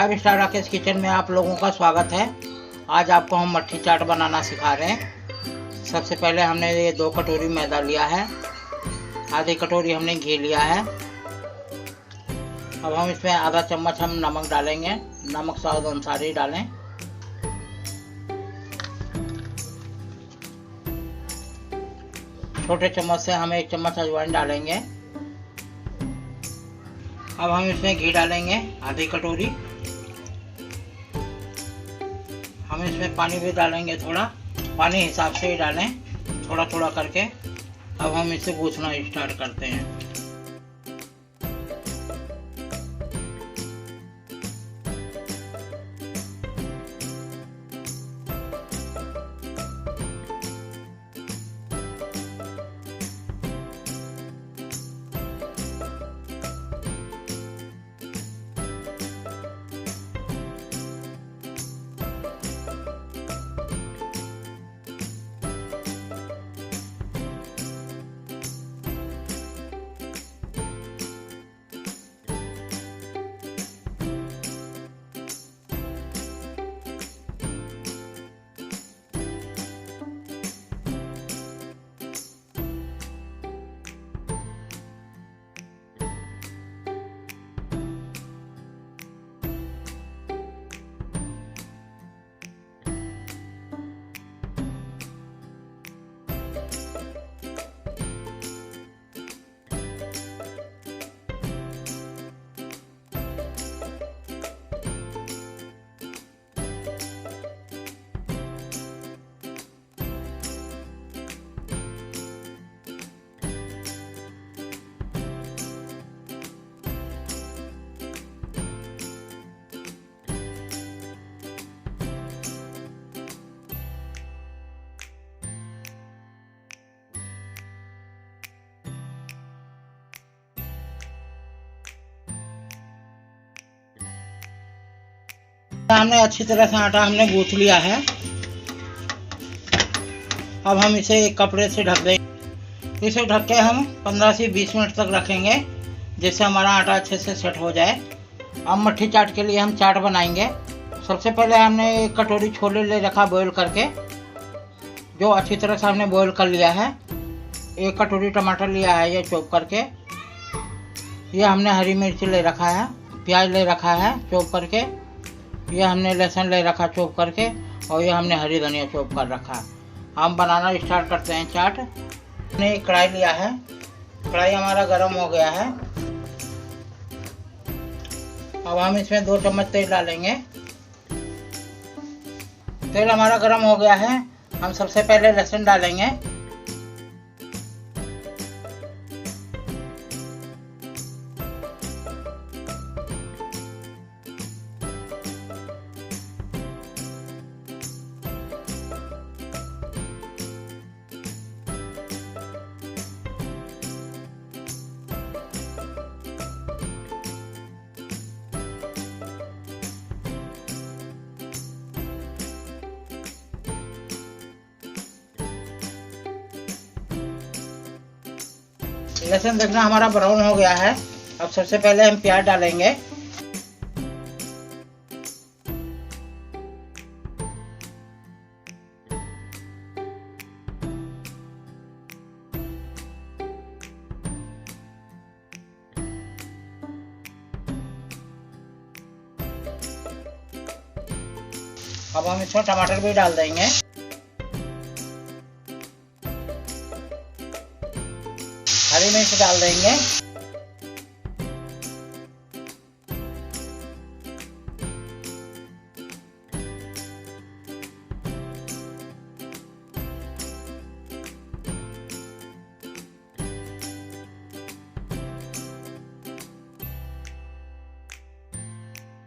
5 star Rakesh kitchen में आप लोगों का स्वागत है। आज आपको हम मट्ठी चाट बनाना सिखा रहे हैं। सबसे पहले हमने ये 2 कटोरी मैदा लिया है, आधी कटोरी हमने घी लिया है। अब हम इसमें आधा चम्मच हम नमक डालेंगे, नमक स्वाद अनुसार ही डालें। छोटे चम्मच से हम 1 चम्मच अजवाइन डालेंगे। अब हम इसमें घी डालेंगे आधी कटोरी। हम इसमें पानी भी डालेंगे, थोड़ा पानी हिसाब से ही डालें, थोड़ा थोड़ा करके। अब हम इसे गूंथना स्टार्ट करते हैं। हमने अच्छी तरह से आटा हमने गूंथ लिया है। अब हम इसे एक कपड़े से ढक देंगे। इसे ढक के हम 15 से 20 मिनट तक रखेंगे, जिससे हमारा आटा अच्छे से सेट हो जाए। अब मट्ठी चाट के लिए हम चाट बनाएंगे। सबसे पहले हमने 1 कटोरी छोले ले रखा बॉईल करके, जो अच्छी तरह से हमने बॉईल कर लिया है। 1 कटोरी टमाटर लिया है ये चॉप करके। ये हमने हरी मिर्च ले रखा है, प्याज ले रखा है चॉप करके। ये हमने लहसुन ले रखा चॉप करके, और ये हमने हरी धनिया चॉप कर रखा। हम बनाना स्टार्ट करते हैं चाट। हमने एक कढ़ाई लिया है, कढ़ाई हमारा गर्म हो गया है। अब हम इसमें 2 चम्मच तेल डालेंगे। तेल हमारा गर्म हो गया है। हम सबसे पहले लहसुन डालेंगे। लहसुन देखना हमारा ब्राउन हो गया है। अब सबसे पहले हम प्याज डालेंगे। अब हम इसमें टमाटर भी डाल देंगे। हरी मिर्च डाल देंगे।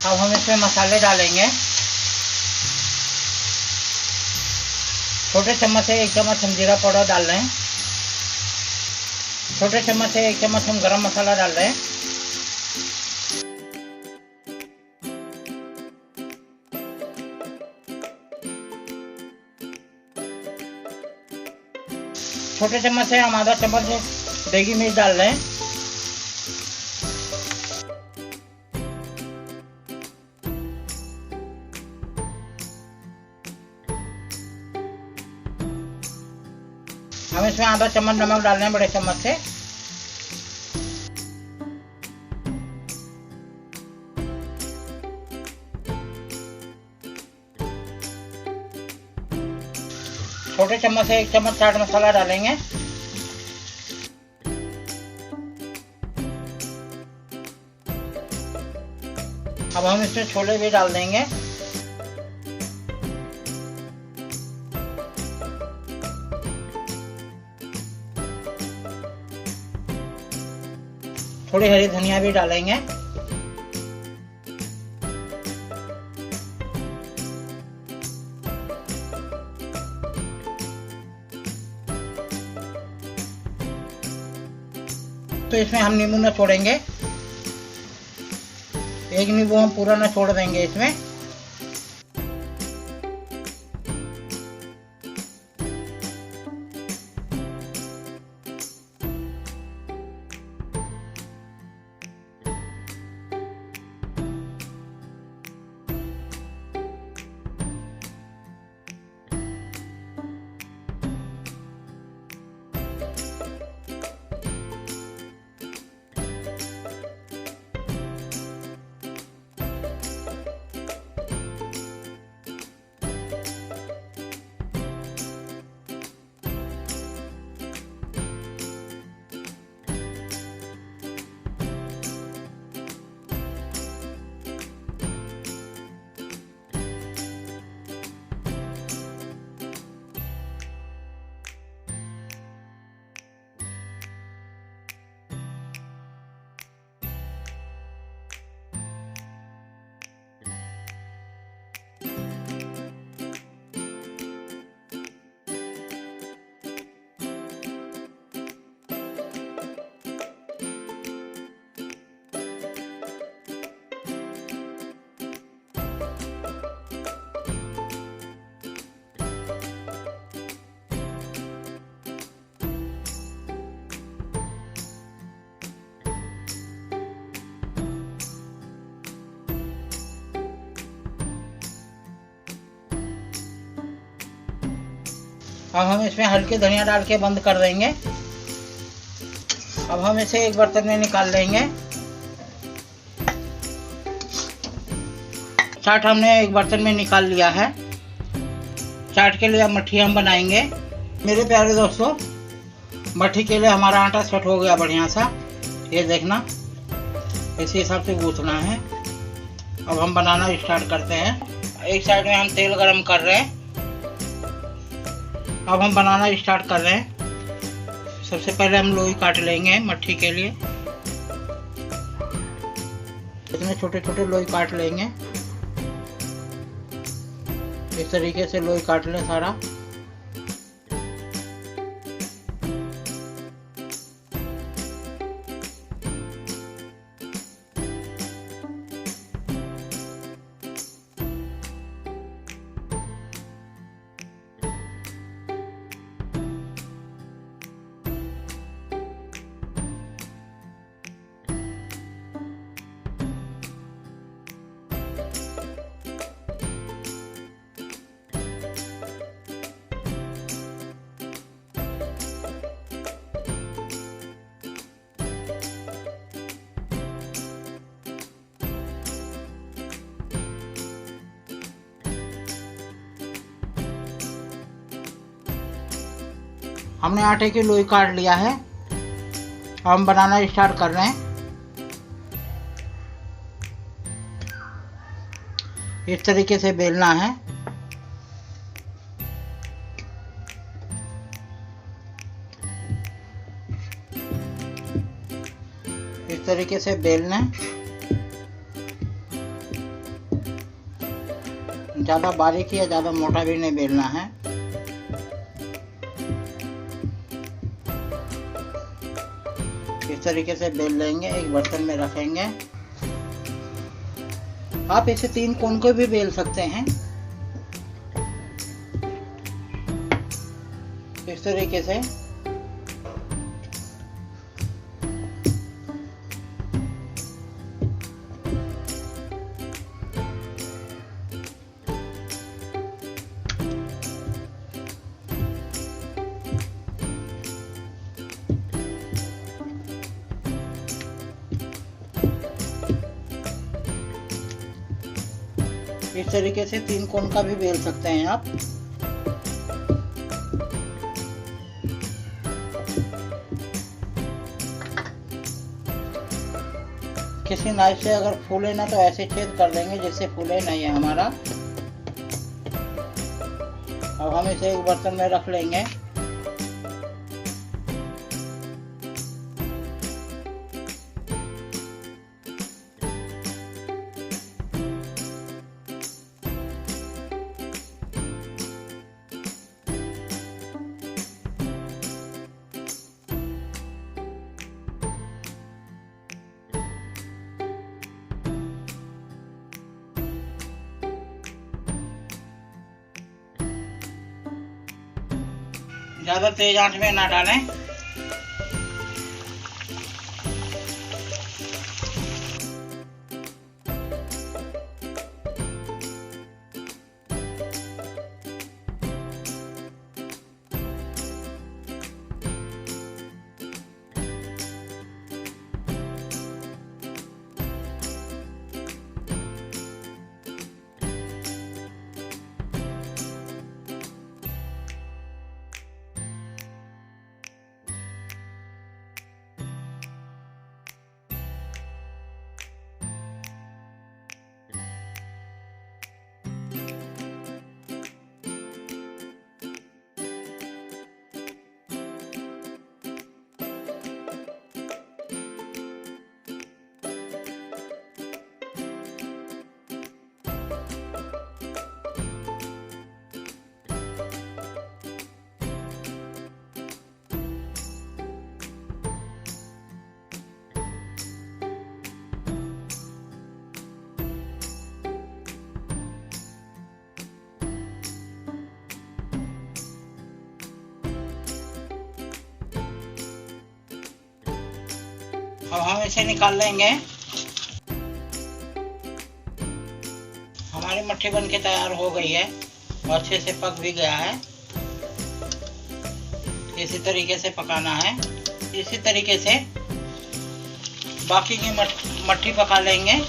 अब हम इसमें मसाले डालेंगे। छोटे चम्मच से 1 चम्मच हम जीरा पाउडर डाल रहे हैं। छोटे चम्मच से 1 चम्मच हम गरम मसाला डाल रहे हैं। छोटे चम्मच से हम आधा चम्मच देगी मिर्च डाल रहे हैं। इसमें आधा चम्मच नमक डालना है, बड़े चम्मच से। छोटे चम्मच से 1 चम्मच चाट मसाला डालेंगे। अब हम इसमें छोले भी डाल देंगे। थोड़ी हरी धनिया भी डालेंगे। तो इसमें हम नींबू न छोड़ेंगे, 1 नींबू हम पूरा न छोड़ देंगे इसमें। अब हम इसमें हल्की धनिया डाल के बंद कर देंगे। अब हम इसे एक बर्तन में निकाल लेंगे। चाट हमने एक बर्तन में निकाल लिया है। चाट के लिए अब मट्ठी हम बनाएंगे। मेरे प्यारे दोस्तों, मट्ठी के लिए हमारा आटा सेट हो गया बढ़िया सा। ये देखना, इसी हिसाब से गूंथना है। अब हम बनाना स्टार्ट करते हैं। एक साइड में हम तेल गरम कर रहे हैं। अब हम बनाना स्टार्ट कर रहे हैं। सबसे पहले हम लोई काट लेंगे मट्ठी के लिए। इतने छोटे छोटे लोई काट लेंगे। इस तरीके से लोई काट लें सारा। हमने आटे की लोई काट लिया है। हम बनाना स्टार्ट कर रहे हैं। इस तरीके से बेलना है। इस तरीके से बेलना, ज़्यादा बारीक या ज़्यादा मोटा भी नहीं बेलना है। इस तरीके से बेल लेंगे, एक बर्तन में रखेंगे। आप इसे 3 कोण को भी बेल सकते हैं। इस तरीके से इस तरीके से 3 कोण का भी बेल सकते हैं आप। किसी नाइफ से अगर फूले ना तो ऐसे छेद कर देंगे जिससे फूले नहीं है हमारा। अब हम इसे एक बर्तन में रख लेंगे। ज़्यादा तेज आंच में ना डालें। अब हम इसे निकाल लेंगे। हमारी मट्ठी बनके तैयार हो गई है और अच्छे से पक भी गया है। इसी तरीके से पकाना है। इसी तरीके से बाकी की मट्ठी पका लेंगे।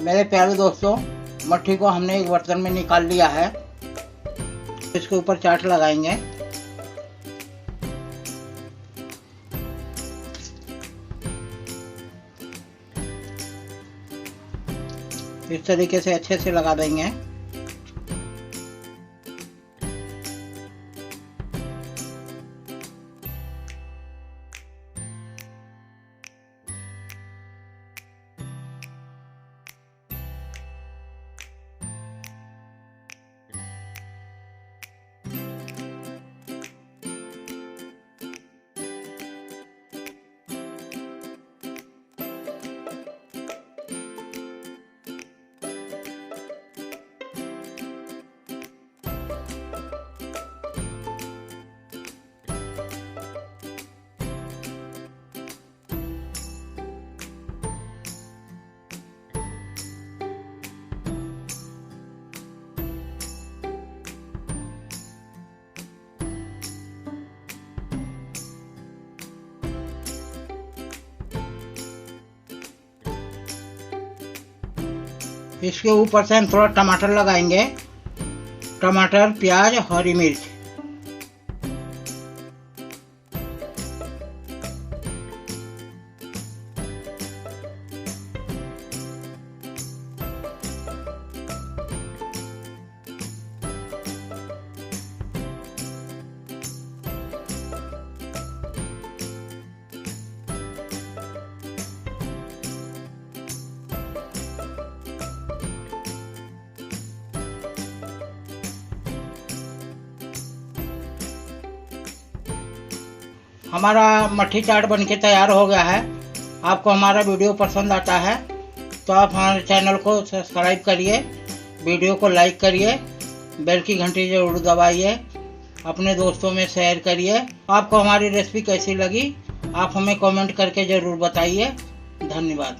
मेरे प्यारे दोस्तों, मट्ठी को हमने एक बर्तन में निकाल लिया है। इसके ऊपर चाट लगाएंगे। इस तरीके से अच्छे से लगा देंगे। इसके ऊपर से हम थोड़ा टमाटर लगाएंगे। टमाटर, प्याज, हरी मिर्च। हमारा मट्ठी चाट बनके तैयार हो गया है। आपको हमारा वीडियो पसंद आता है तो आप हमारे चैनल को सब्सक्राइब करिए, वीडियो को लाइक करिए, बेल की घंटी जरूर दबाइए, अपने दोस्तों में शेयर करिए। आपको हमारी रेसिपी कैसी लगी आप हमें कमेंट करके ज़रूर बताइए। धन्यवाद।